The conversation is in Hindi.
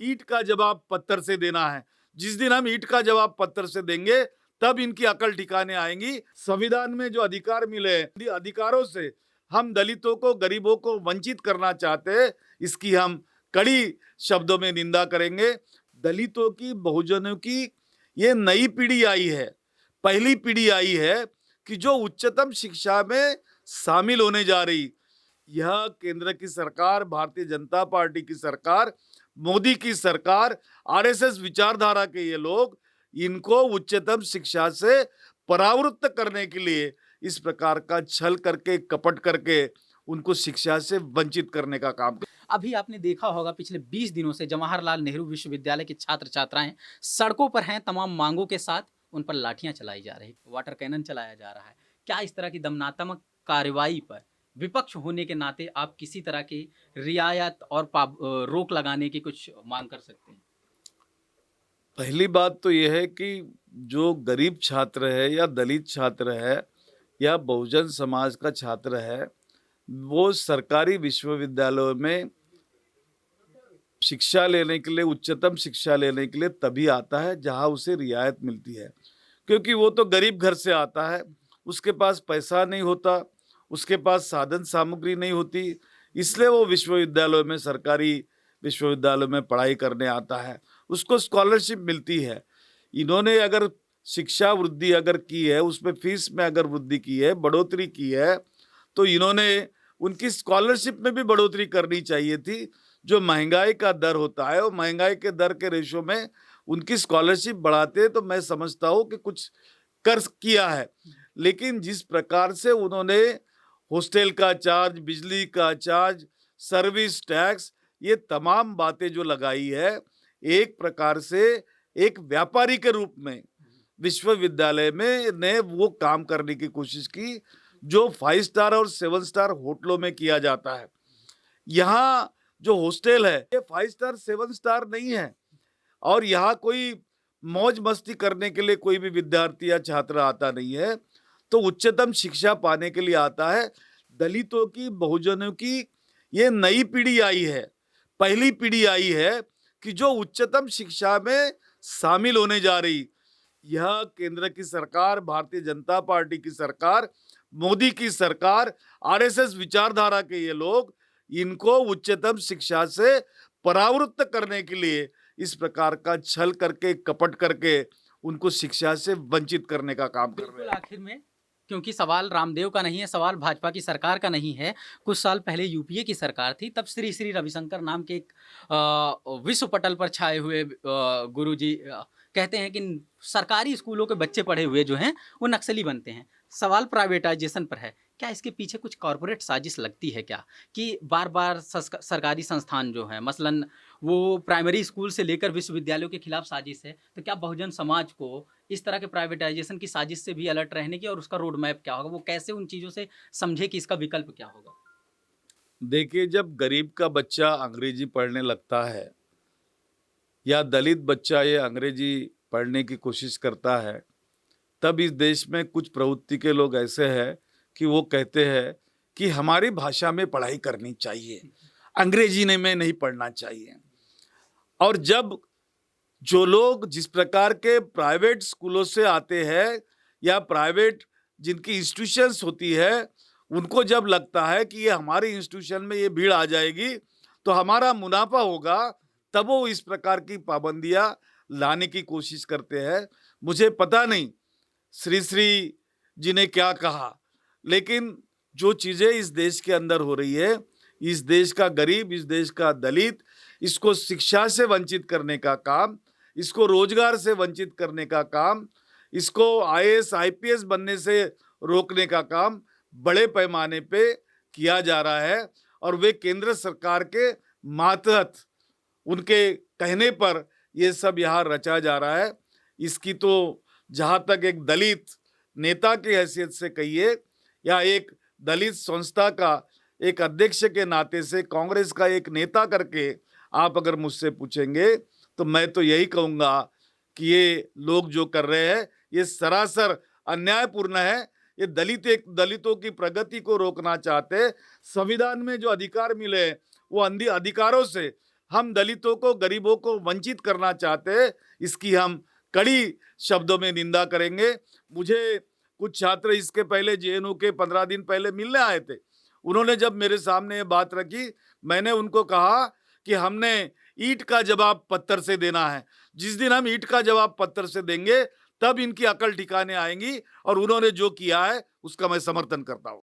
ईंट का जवाब पत्थर से देना है। जिस दिन हम ईंट का जवाब पत्थर से देंगे, तब इनकी अकल ठिकाने आएंगी। संविधान में जो अधिकार मिले हैं, अधिकारों से हम दलितों को, गरीबों को वंचित करना चाहते हैं, इसकी हम कड़ी शब्दों में निंदा करेंगे। दलितों की, बहुजनों की ये नई पीढ़ी आई है, पहली पीढ़ी आई है कि जो उच्चतम शिक्षा में शामिल होने जा रही। यह केंद्र की सरकार, भारतीय जनता पार्टी की सरकार, मोदी की सरकार, आरएसएस विचारधारा के ये लोग, इनको उच्चतम शिक्षा से परावृत्त करने के लिए इस प्रकार का छल करके, कपट करके उनको शिक्षा से वंचित करने का काम। अभी आपने देखा होगा पिछले 20 दिनों से जवाहरलाल नेहरू विश्वविद्यालय के छात्र-छात्राएं सड़कों पर हैं तमाम मांगों के साथ, उन पर लाठियां चलाई जा रही, वाटर कैनन चलाया जा रहा है। क्या इस तरह की दमनात्मक कार्रवाई पर विपक्ष होने के नाते आप किसी तरह की रियायत और रोक लगाने की कुछ मांग कर सकते हैं? पहली बात तो यह है कि जो गरीब छात्र है या दलित छात्र है या बहुजन समाज का छात्र है, वो सरकारी विश्वविद्यालयों में शिक्षा लेने के लिए, उच्चतम शिक्षा लेने के लिए तभी आता है जहां उसे रियायत मिलती है। क्योंकि वो तो गरीब घर से आता है, उसके पास पैसा नहीं होता, उसके पास साधन सामग्री नहीं होती, इसलिए वो विश्वविद्यालयों में, सरकारी विश्वविद्यालयों में पढ़ाई करने आता है, उसको स्कॉलरशिप मिलती है। इन्होंने अगर शिक्षा वृद्धि अगर की है, उसमें फीस में अगर वृद्धि की है, बढ़ोतरी की है, तो इन्होंने उनकी स्कॉलरशिप में भी बढ़ोतरी करनी चाहिए थी। जो महंगाई का दर होता है, वो महंगाई के दर के रेशो में उनकी स्कॉलरशिप बढ़ाते, तो मैं समझता हूँ कि कुछ कर किया है। लेकिन जिस प्रकार से उन्होंने हॉस्टल का चार्ज, बिजली का चार्ज, सर्विस टैक्स, ये तमाम बातें जो लगाई है, एक प्रकार से एक व्यापारी के रूप में विश्वविद्यालय में ने वो काम करने की कोशिश की जो 5 स्टार और 7 स्टार होटलों में किया जाता है। यहाँ जो हॉस्टल है, ये 5 स्टार 7 स्टार नहीं है, और यहाँ कोई मौज मस्ती करने के लिए कोई भी विद्यार्थी या छात्र आता नहीं है, तो उच्चतम शिक्षा पाने के लिए आता है। दलितों की, बहुजनों की ये नई पीढ़ी आई है, पहली पीढ़ी आई है कि जो उच्चतम शिक्षा में शामिल होने जा रही। यह केंद्र की सरकार, भारतीय जनता पार्टी की सरकार, मोदी की सरकार, आरएसएस विचारधारा के ये लोग, इनको उच्चतम शिक्षा से परावृत्त करने के लिए इस प्रकार का छल करके, कपट करके उनको शिक्षा से वंचित करने का काम कर रहे बिल्कुल, हैं। आखिर में क्योंकि सवाल रामदेव का नहीं है, सवाल भाजपा की सरकार का नहीं है। कुछ साल पहले यूपीए की सरकार थी, तब श्री श्री रविशंकर नाम के एक विश्व पटल पर छाए हुए गुरुजी कहते हैं कि सरकारी स्कूलों के बच्चे पढ़े हुए जो हैं, वो नक्सली बनते हैं। सवाल प्राइवेटाइजेशन पर है। क्या इसके पीछे कुछ कॉर्पोरेट साजिश लगती है क्या? कि बार-बार सरकारी संस्थान जो हैं, मसलन वो प्राइमरी स्कूल से लेकर विश्वविद्यालयों के खिलाफ साजिश है, तो क्या बहुजन समाज को इस तरह के प्राइवेटाइजेशन की साजिश से भी अलर्ट रहने की और उसका रोड मैप क्या होगा? वो कैसे उन चीज़ों से समझे कि इसका विकल्प क्या होगा? देखिए, जब गरीब का बच्चा अंग्रेजी पढ़ने लगता है या दलित बच्चा ये अंग्रेजी पढ़ने की कोशिश करता है, तब इस देश में कुछ प्रवृत्ति के लोग ऐसे हैं कि वो कहते हैं कि हमारी भाषा में पढ़ाई करनी चाहिए, अंग्रेजी में नहीं पढ़ना चाहिए। और जब जो लोग जिस प्रकार के प्राइवेट स्कूलों से आते हैं या प्राइवेट जिनकी इंस्टीट्यूशंस होती है, उनको जब लगता है कि ये हमारी इंस्टीट्यूशन में ये भीड़ आ जाएगी तो हमारा मुनाफा होगा, तब वो इस प्रकार की पाबंदियां लाने की कोशिश करते हैं। मुझे पता नहीं श्री श्री जी ने क्या कहा, लेकिन जो चीजें इस देश के अंदर हो रही है, इस देश का गरीब, इस देश का दलित, इसको शिक्षा से वंचित करने का काम, इसको रोजगार से वंचित करने का काम, इसको आईएएस आईपीएस बनने से रोकने का काम बड़े पैमाने पे किया जा रहा है। और वे केंद्र सरकार के मातहत, उनके कहने पर ये सब यहाँ रचा जा रहा है। इसकी तो जहाँ तक एक दलित नेता की हैसियत से कहिए या एक दलित संस्था का एक अध्यक्ष के नाते से, कांग्रेस का एक नेता करके आप अगर मुझसे पूछेंगे, तो मैं तो यही कहूँगा कि ये लोग जो कर रहे हैं ये सरासर अन्यायपूर्ण है। ये दलितों की प्रगति को रोकना चाहते हैं। संविधान में जो अधिकार मिले हैं, वो अधिकारों से हम दलितों को, गरीबों को वंचित करना चाहते हैं, इसकी हम कड़ी शब्दों में निंदा करेंगे। मुझे कुछ छात्र इसके पहले जेएनयू के 15 दिन पहले मिलने आए थे। उन्होंने जब मेरे सामने ये बात रखी, मैंने उनको कहा कि हमने ईंट का जवाब पत्थर से देना है। जिस दिन हम ईंट का जवाब पत्थर से देंगे, तब इनकी अकल ठिकाने आएंगी, और उन्होंने जो किया है उसका मैं समर्थन करता हूँ।